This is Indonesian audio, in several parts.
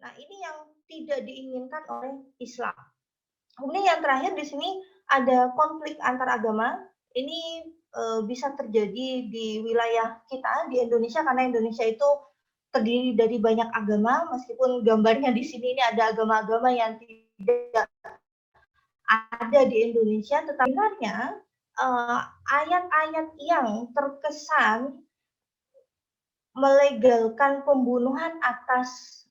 Nah, ini yang tidak diinginkan oleh Islam. Kemudian yang terakhir di sini ada konflik antar agama. Ini bisa terjadi di wilayah kita di Indonesia karena Indonesia itu terdiri dari banyak agama, meskipun gambarnya di sini ini ada agama-agama yang tidak ada di Indonesia, tetapi sebenarnya ayat-ayat yang terkesan melegalkan pembunuhan atas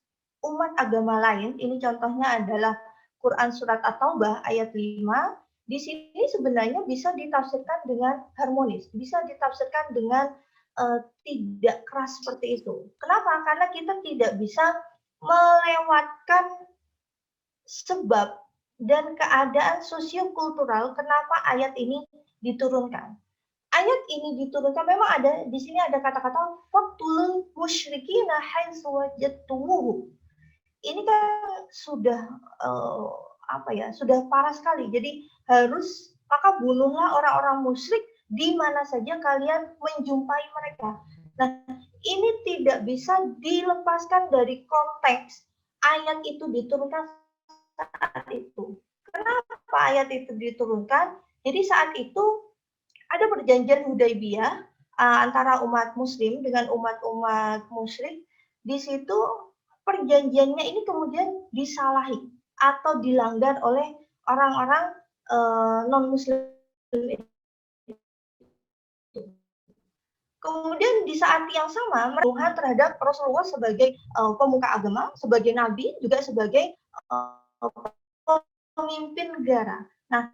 umat agama lain, ini contohnya adalah Quran Surat At-Taubah ayat 5, di sini sebenarnya bisa ditafsirkan dengan harmonis, bisa ditafsirkan dengan tidak keras seperti itu. Kenapa? Karena kita tidak bisa melewatkan sebab dan keadaan sosiokultural kenapa ayat ini diturunkan. Ayat ini diturunkan memang ada di sini ada kata-kata faqtulul musyrikina haitsu wajadtumuhum. Ini kan sudah apa ya, sudah parah sekali. Jadi harus maka bunuhlah orang-orang musyrik di mana saja kalian menjumpai mereka. Nah, ini tidak bisa dilepaskan dari konteks ayat itu diturunkan saat itu. Kenapa ayat itu diturunkan? Jadi saat itu ada perjanjian Hudaibiyah antara umat muslim dengan umat-umat musyrik. Di situ perjanjiannya ini kemudian disalahi atau dilanggar oleh orang-orang non muslim. Kemudian di saat yang sama Tuhan terhadap Rasulullah sebagai pemuka agama, sebagai nabi, juga sebagai pemimpin negara. Nah,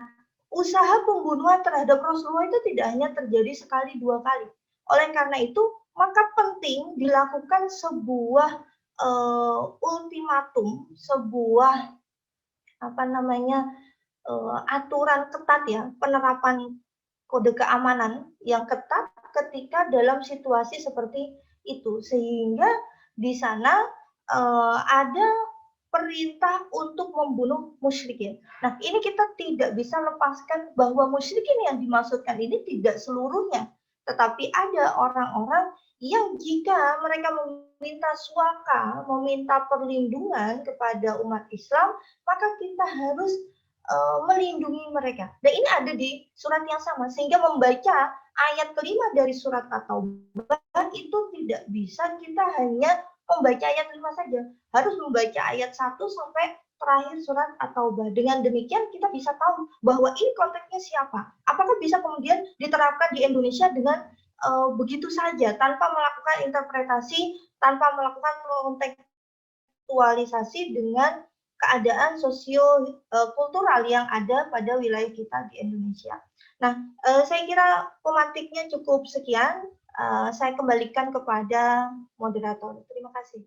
usaha pembunuhan terhadap Rasulullah itu tidak hanya terjadi sekali dua kali. Oleh karena itu, maka penting dilakukan sebuah ultimatum, sebuah apa namanya aturan ketat ya, penerapan kode keamanan yang ketat ketika dalam situasi seperti itu, sehingga di sana ada perintah untuk membunuh musyrikin. Nah, ini kita tidak bisa lepaskan bahwa musyrikin yang dimaksudkan ini tidak seluruhnya, tetapi ada orang-orang yang jika mereka meminta suaka, meminta perlindungan kepada umat Islam, maka kita harus melindungi mereka. Dan ini ada di surat yang sama, sehingga membaca ayat kelima dari surat At-Taubah itu tidak bisa kita hanya membaca ayat 5 saja, harus membaca ayat 1 sampai terakhir surat At-Taubah. Dengan demikian kita bisa tahu bahwa ini konteksnya siapa. Apakah bisa kemudian diterapkan di Indonesia dengan begitu saja tanpa melakukan interpretasi, tanpa melakukan kontekstualisasi dengan keadaan sosio-kultural yang ada pada wilayah kita di Indonesia. Nah, saya kira pematiknya cukup sekian. Saya kembalikan kepada moderator. Terima kasih.